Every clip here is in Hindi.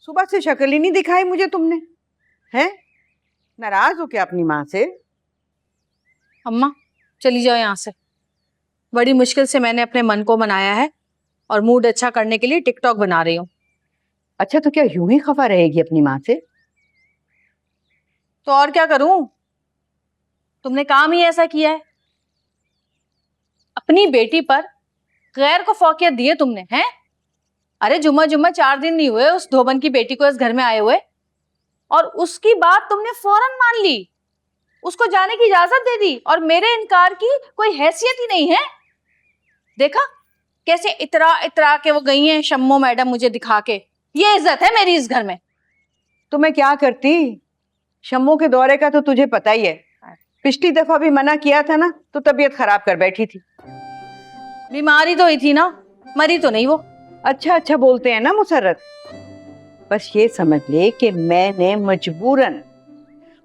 सुबह से शक्ल ही नहीं दिखाई मुझे तुमने। हैं? नाराज हो क्या अपनी माँ से? अम्मा चली जाओ यहाँ से। बड़ी मुश्किल से मैंने अपने मन को मनाया है और मूड अच्छा करने के लिए टिकटॉक बना रही हूँ। अच्छा, तो क्या यूं ही खफा रहेगी अपनी माँ से? तो और क्या करूं? तुमने काम ही ऐसा किया है। अपनी बेटी पर गैर को फौकियत दिए तुमने, हैं? अरे जुम्मा 4 दिन नहीं हुए उस धोबन की बेटी को इस घर में आए हुए, और उसकी बात तुमने फौरन मान ली, उसको जाने की इजाजत दे दी, और मेरे इनकार की कोई हैसियत ही नहीं है। देखा कैसे इतरा इतरा के वो गई हैं शम्मो मैडम मुझे दिखा के। ये इज्जत है मेरी इस घर में। तो मैं क्या करती? शम्मो के दौरे का तो तुझे पता ही है। पिछली दफा भी मना किया था ना, तो तबीयत खराब कर बैठी थी। बीमारी तो हुई थी ना, मरी तो नहीं वो। अच्छा अच्छा बोलते हैं ना मुसर्रत। बस ये समझ ले कि मैंने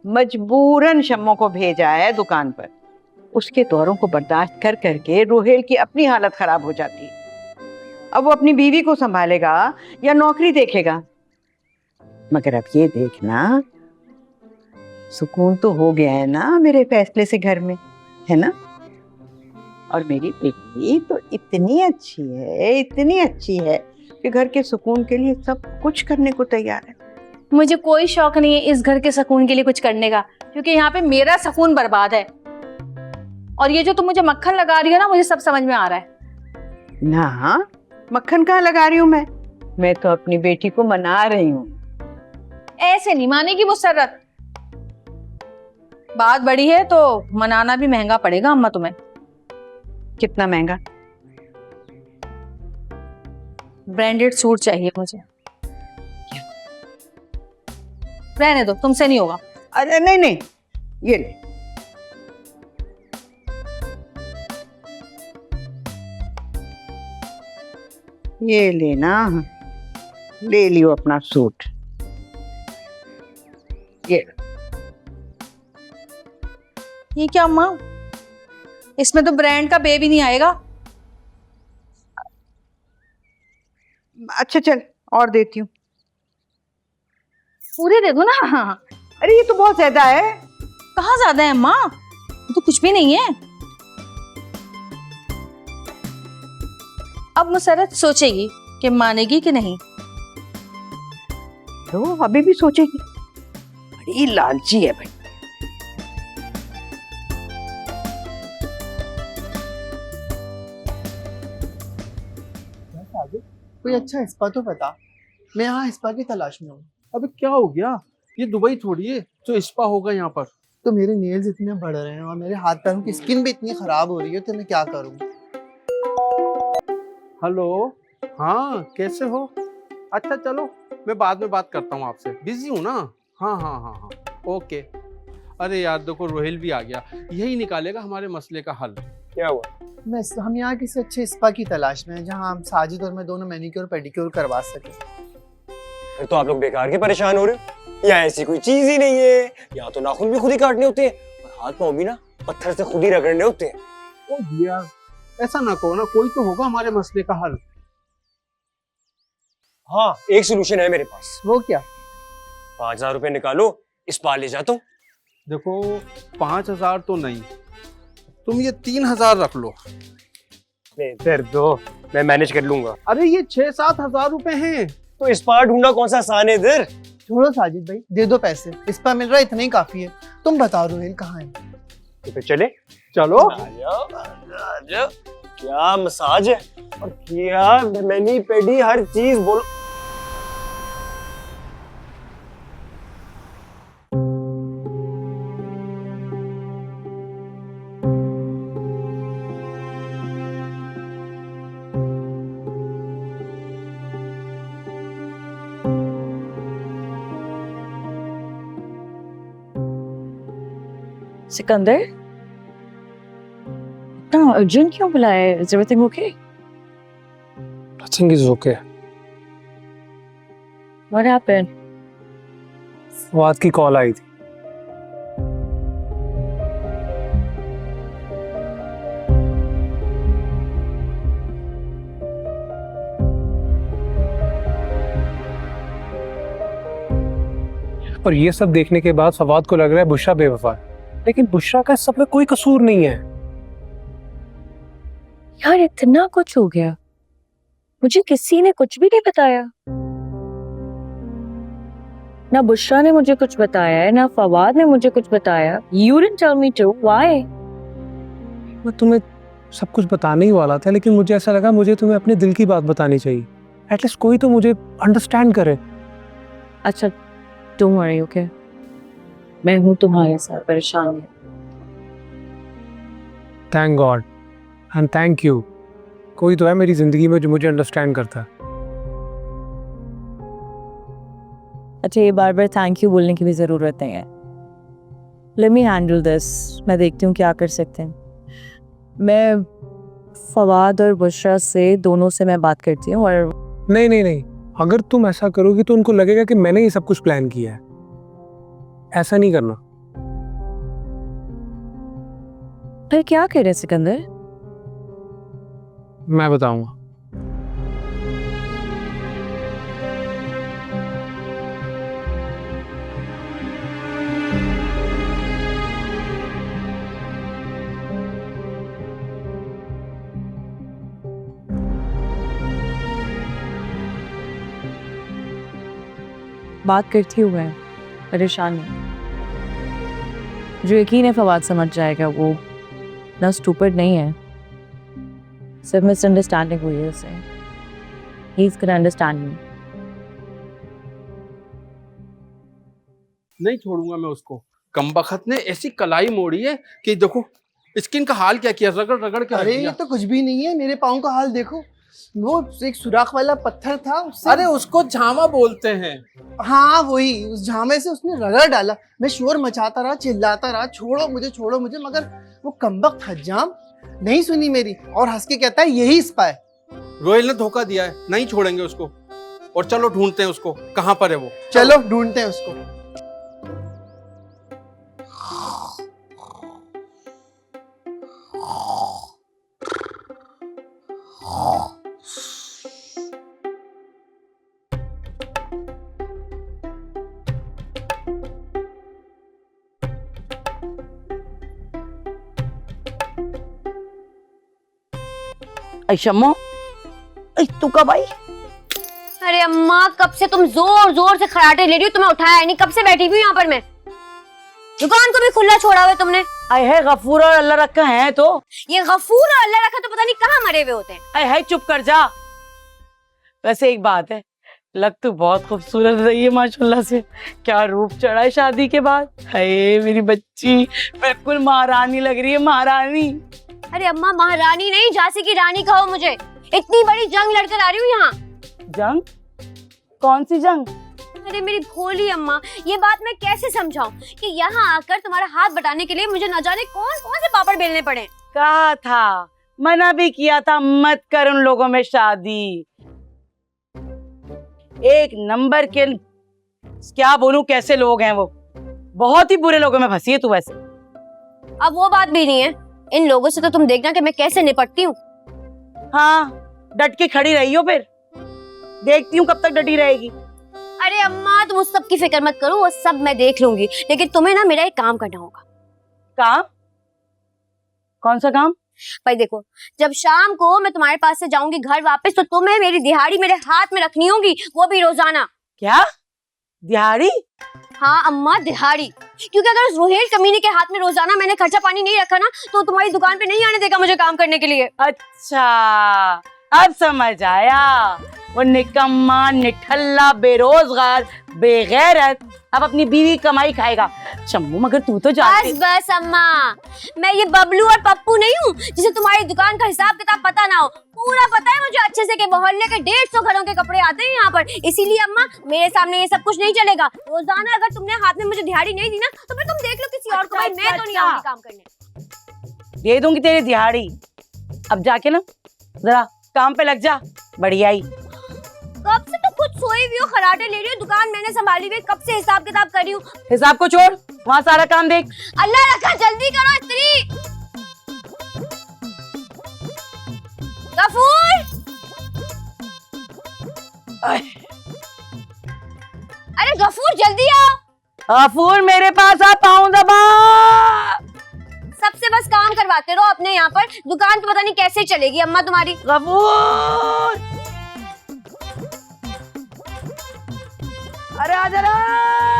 मजबूरन शम्मो को भेजा है दुकान पर। उसके दौरों को बर्दाश्त कर करके रोहेल की अपनी हालत खराब हो जाती है। अब वो अपनी बीवी को संभालेगा या नौकरी देखेगा? मगर अब ये देखना, सुकून तो हो गया है ना मेरे फैसले से घर में, है ना? और मेरी बेटी तो इतनी अच्छी है कि घर के सुकून के लिए सब कुछ करने को तैयार है। मुझे कोई शौक नहीं है इस घर के सुकून के लिए कुछ करने का, क्योंकि यहाँ पे मेरा सुकून बर्बाद है। और ये जो तुम मुझे मक्खन लगा रही हो ना, मुझे सब समझ में आ रहा है। ना, मक्खन कहाँ लगा रही हूँ मैं तो अपनी बेटी को मना रही हूँ। ऐसे नहीं मानेगी मुसर्रत। बात बड़ी है तो मनाना भी महंगा पड़ेगा अम्मा तुम्हें। कितना महंगा? ब्रांडेड सूट चाहिए मुझे। रहने दो, तुमसे नहीं होगा। अरे नहीं, ये ले। ये लेना, ले लियो अपना सूट। ये क्या अम्मा, इसमें तो ब्रांड का बेबी नहीं आएगा। अच्छा चल, और देती हूँ। पूरे दे दो ना। अरे ये तो बहुत ज्यादा है। कहाँ ज्यादा है अम्मा, तो कुछ भी नहीं है। अब मुसर्रत सोचेगी कि मानेगी कि नहीं। तो अभी भी सोचेगी। बड़ी लालची है भाई। कोई अच्छा स्पा तो बता, मैं यहाँ स्पा की तलाश में हूँ। अबे क्या हो गया? ये दुबई थोड़ी है जो स्पा होगा यहाँ पर। तो मेरे नेल्स इतने बढ़ रहे हैं और मेरे हाथ पैरों की स्किन भी इतनी खराब हो रही है, तो मैं क्या करूँ? हेलो, हाँ कैसे हो? अच्छा चलो, मैं बाद में बात करता हूँ आपसे, बिजी हूँ ना। हाँ, ओके। अरे यार देखो, रोहिल भी आ गया, यही निकालेगा हमारे मसले का हल। क्या हुआ? हम यहाँ किसी अच्छे स्पा की तलाश में हैं जहाँ हम साजिद और मैं दोनों मैनिक्योर पेडिक्योर करवा सके। फिर तो आप लोग बेकार के परेशान हो रहे हो। यहाँ ऐसी कोई चीज ही नहीं है। यहाँ तो नाखून भी खुद ही काटने होते हैं और हाथ पाँव भी ना पत्थर से खुद ही रगड़ने होते हैं। ओ यार, ऐसा ना कहो ना, कोई तो होगा हमारे मसले का हल। हाँ, एक सोल्यूशन है मेरे पास। वो क्या? 5000 रुपए निकालो, स्पा ले जाता हूँ। देखो 5000 तो नहीं, तुम ये 3000 रख लो। इधर दो, मैं मैनेज कर लूंगा। अरे ये 6-7 हजार रुपए हैं। तो स्पा ढूंढना कौन सा आसान है इधर? छोड़ो साजिद भाई, दे दो पैसे, स्पा मिल रहा है, इतना ही काफी है। तुम बताओ रोहिल कहाँ है? तो फिर चले। चलो आ जाओ। क्या मसाज है और क्या मैनी पेडी, हर चीज बोलो। सिकंदर, इतना अर्जेंट क्यों बुलाया है? Is everything okay? Nothing is okay. What happened? Fawad की कॉल आई थी। और ये सब देखने के बाद फवाद को लग रहा है बुशरा बेवफा है, लेकिन बुशरा का सब में कोई कसूर नहीं है। यार इतना कुछ हो गया, मुझे किसी ने कुछ भी नहीं बताया। ना बुशरा ने मुझे कुछ बताया है, ना फवाद ने मुझे कुछ बताया। You didn't tell me to. Why? मैं तुम्हें सब कुछ बताने ही वाला था, लेकिन मुझे ऐसा लगा मुझे तुम्हें अपने दिल की बात बतानी चाहिए। एटलीस्ट कोई तो मुझे अंडरस्टैंड करे। अच्छा, don't worry, okay? मैं हूँ तुम्हारे साथ, परेशान नहीं। Thank God and thank you, कोई तो है मेरी जिंदगी में जो मुझे अंडरस्टैंड करता है। अच्छा, ये बार बार थैंक यू बोलने की भी जरूरत नहीं है। लेट मी हैंडल दिस, मैं देखती हूँ क्या कर सकते हैं। मैं फवाद और बुशरा से, दोनों से मैं बात करती हूँ। और नहीं नहीं नहीं, अगर तुम ऐसा करोगी तो उनको लगेगा कि मैंने ये सब कुछ प्लान किया है। ऐसा नहीं करना। फिर क्या कह रहे सिकंदर? मैं बताऊंगा। बात करती हूँ मैं, परेशान नहीं। जो यकीन है फवाद समझ जाएगा, वो ना स्टूपिड नहीं है, सिर्फ मिसअंडरस्टैंडिंग हुई है उसे। He is gonna understand me. नहीं छोड़ूंगा मैं उसको। कमबख्त ने ऐसी कलाई मोड़ी है कि देखो स्किन का हाल क्या किया, रगड़ रगड़ के रख अरे दिया। ये तो कुछ भी नहीं है, मेरे पाँव का हाल देखो। वो एक सुराख वाला पत्थर था उससे। अरे उसको झामा बोलते हैं। हाँ वही, उस झामे से उसने रगड़ डाला। मैं शोर मचाता रहा, चिल्लाता रहा, छोड़ो मुझे, मगर वो कमबख्त हज्जाम नहीं सुनी मेरी, और हंस के कहता है यही स्पा है। रोहिल ने धोखा दिया है, नहीं छोड़ेंगे उसको। और चलो ढूंढते हैं उसको, कहाँ पर है वो। चलो ढूंढते हैं उसको। शम्मो, तू कब आई? अरे अम्मा, कब से तुम जोर जोर से खराटे ले रही हो, तुम्हें उठाया नहीं। कब से बैठी हुई यहाँ पर मैं, दुकान को भी खुला छोड़ा हुआ है तुमने। आए है गफूर और अल्लाह रखा है तो। ये गफूर और अल्लाह रखा तो पता नहीं कहाँ मरे हुए होते हैं। आए है, चुप कर जा। वैसे एक बात है, लग तू बहुत खूबसूरत रही है माशाल्लाह से। क्या रूप चढ़ा है शादी के बाद। हाय मेरी बच्ची, बिल्कुल महारानी लग रही है, महारानी। अरे अम्मा, महारानी नहीं, झांसी की रानी कहो मुझे। इतनी बड़ी जंग लड़कर आ रही हूँ यहाँ। जंग? कौन सी जंग? अरे मेरी भोली अम्मा, ये बात मैं कैसे समझाऊं कि यहाँ आकर तुम्हारा हाथ बटाने के लिए मुझे न जाने कौन कौन से पापड़ बेलने पड़े। कहा था, मना भी किया था, मत कर उन लोगों में शादी। एक नंबर के, क्या बोलूं कैसे लोग हैं वो, बहुत ही बुरे लोगों में फंसी है तू। वैसे अब वो बात भी नहीं है, इन लोगों से तो तुम देखना कि मैं कैसे निपटती हूँ। हाँ, डट के खड़ी रही हो, फिर देखती हूँ कब तक डटी रहेगी। अरे अम्मा, तुम उस सब की फिक्र मत करो, वो सब मैं देख लूंगी। लेकिन तुम्हें ना मेरा एक काम करना होगा। काम? कौन सा काम? भाई देखो, जब शाम को मैं तुम्हारे पास से जाऊंगी घर वापस, तो तुम्हें मेरी दिहाड़ी मेरे हाथ में रखनी होगी, वो भी रोजाना। क्या दिहाड़ी? हाँ अम्मा, दिहाड़ी। क्योंकि अगर उस रोहेल कमीने के हाथ में रोजाना मैंने खर्चा पानी नहीं रखा ना, तो तुम्हारी दुकान पे नहीं आने देगा मुझे काम करने के लिए। अच्छा, अब समझ आया। वो निकम्मा, निठल्ला, बेरोजगार, बेगैरत अब अपनी बीवी कमाई खाएगा। शम्मू, मगर तू तो जानती। बस बस अम्मा, मैं ये बबलू और पप्पू नहीं हूँ जिसे तुम्हारी दुकान का हिसाब किताब पता ना हो। पूरा पता है मुझे अच्छे से कि मोहल्ले के 150 घरों के कपड़े आते हैं यहाँ पर। इसीलिए अम्मा, मेरे सामने ये सब कुछ नहीं चलेगा। रोजाना अगर तुमने हाथ में मुझे दिहाड़ी नहीं दी ना, तो फिर तुम देख लो किसी और को। भाई मैं तो नहीं आऊंगी काम करने। दे दूंगी तेरी दिहाड़ी। अब जाके ना जरा काम पे लग जा। बढ़िया ही। कब से तो खुद सोई हुई हो, खराटे ले रही हो, दुकान मैंने संभाली हुई, कब से हिसाब किताब कर रही हूँ। हिसाब को छोड़, वहाँ सारा काम देख। अल्लाह रखा, जल्दी करो स्त्री। गफूर, अरे गफूर जल्दी आओ। गफूर मेरे पास आ, पाँव दबा। सबसे बस काम करवाते रहो अपने यहाँ पर, दुकान तो पता नहीं कैसे चलेगी अम्मा तुम्हारी। गफूर, अरे आ जरा।